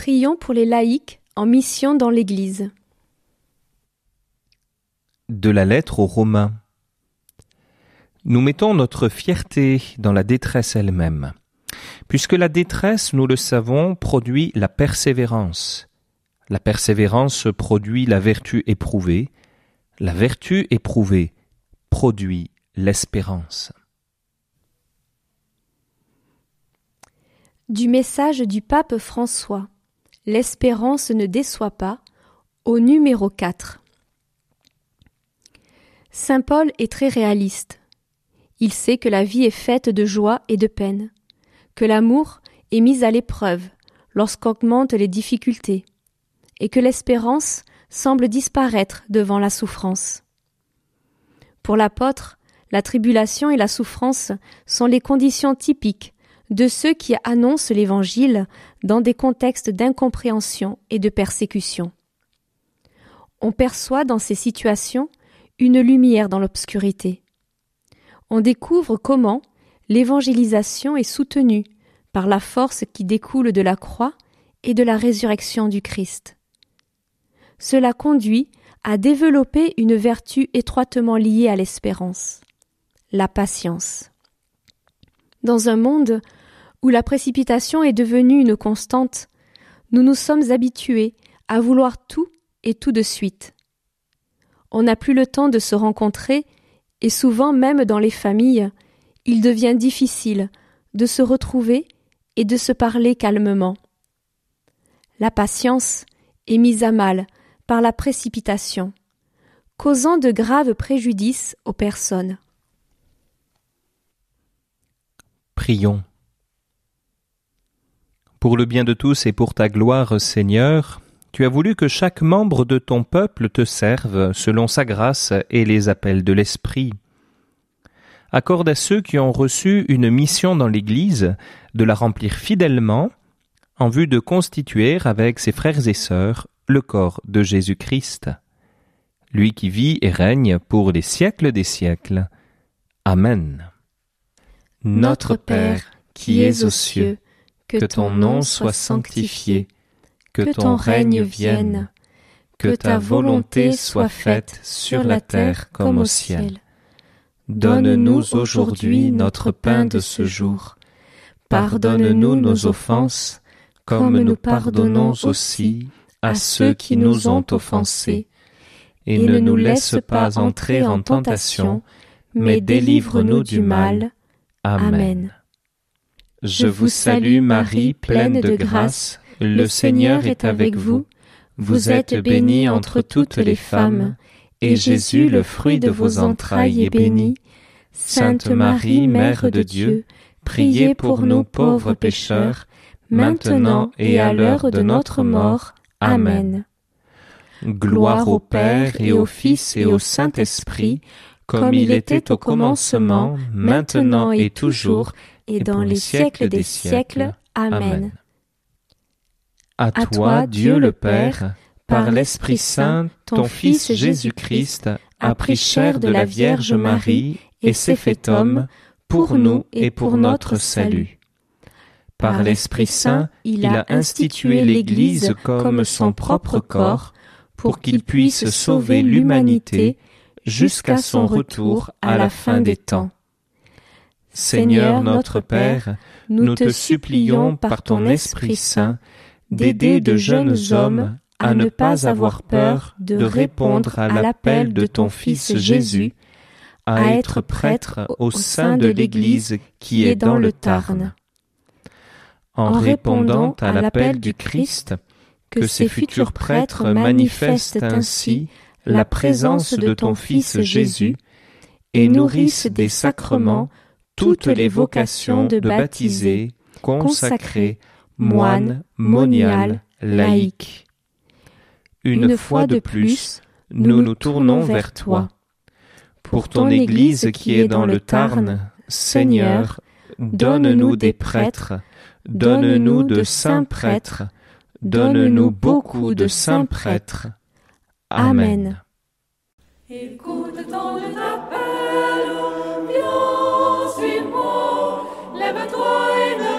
Prions pour les laïcs en mission dans l'Église. De la lettre aux Romains. Nous mettons notre fierté dans la détresse elle-même, puisque la détresse, nous le savons, produit la persévérance. La persévérance produit la vertu éprouvée. La vertu éprouvée produit l'espérance. Du message du pape François. L'espérance ne déçoit pas, au numéro 4. Saint Paul est très réaliste. Il sait que la vie est faite de joie et de peine, que l'amour est mis à l'épreuve lorsqu'augmentent les difficultés, et que l'espérance semble disparaître devant la souffrance. Pour l'apôtre, la tribulation et la souffrance sont les conditions typiques de ceux qui annoncent l'Évangile dans des contextes d'incompréhension et de persécution. On perçoit dans ces situations une lumière dans l'obscurité. On découvre comment l'évangélisation est soutenue par la force qui découle de la croix et de la résurrection du Christ. Cela conduit à développer une vertu étroitement liée à l'espérance, la patience. Dans un monde où la précipitation est devenue une constante, nous nous sommes habitués à vouloir tout et tout de suite. On n'a plus le temps de se rencontrer et souvent même dans les familles, il devient difficile de se retrouver et de se parler calmement. La patience est mise à mal par la précipitation, causant de graves préjudices aux personnes. Prions. Pour le bien de tous et pour ta gloire, Seigneur, tu as voulu que chaque membre de ton peuple te serve selon sa grâce et les appels de l'Esprit. Accorde à ceux qui ont reçu une mission dans l'Église de la remplir fidèlement en vue de constituer avec ses frères et sœurs le corps de Jésus-Christ, lui qui vit et règne pour les siècles des siècles. Amen. Notre Père, qui es aux cieux, que ton nom soit sanctifié, que ton règne vienne, que ta volonté soit faite sur la terre comme au ciel. Donne-nous aujourd'hui notre pain de ce jour. Pardonne-nous nos offenses, comme nous pardonnons aussi à ceux qui nous ont offensés. Et ne nous laisse pas entrer en tentation, mais délivre-nous du mal. Amen. Je vous salue Marie, pleine de grâce, le Seigneur est avec vous. Vous êtes bénie entre toutes les femmes, et Jésus, le fruit de vos entrailles, est béni. Sainte Marie, Mère de Dieu, priez pour nous pauvres pécheurs, maintenant et à l'heure de notre mort. Amen. Gloire au Père et au Fils et au Saint-Esprit, comme il était au commencement, maintenant et toujours, et dans les siècles des siècles. Amen. À toi, Dieu le Père, par l'Esprit Saint, ton Fils Jésus-Christ a pris chair de la Vierge Marie et s'est fait homme pour nous et pour notre salut. Par l'Esprit Saint, il a institué l'Église comme son propre corps pour qu'il puisse sauver l'humanité jusqu'à son retour à la fin des temps. Seigneur notre Père, nous te supplions par ton Esprit Saint d'aider de jeunes hommes à ne pas avoir peur de répondre à l'appel de ton Fils Jésus, à être prêtre au sein de l'Église qui est dans le Tarn. En répondant à l'appel du Christ, que ces futurs prêtres manifestent ainsi la présence de ton Fils Jésus et nourrissent des sacrements toutes les vocations de baptisés, consacrés, moines, moniales, laïcs. Une fois de plus, nous nous tournons vers toi. Pour ton Église qui est dans le Tarn, Seigneur, donne-nous des prêtres, donne-nous de saints prêtres, donne-nous beaucoup de saints prêtres. Amen. Écoute ton appel, viens, suis-moi, lève-toi et ne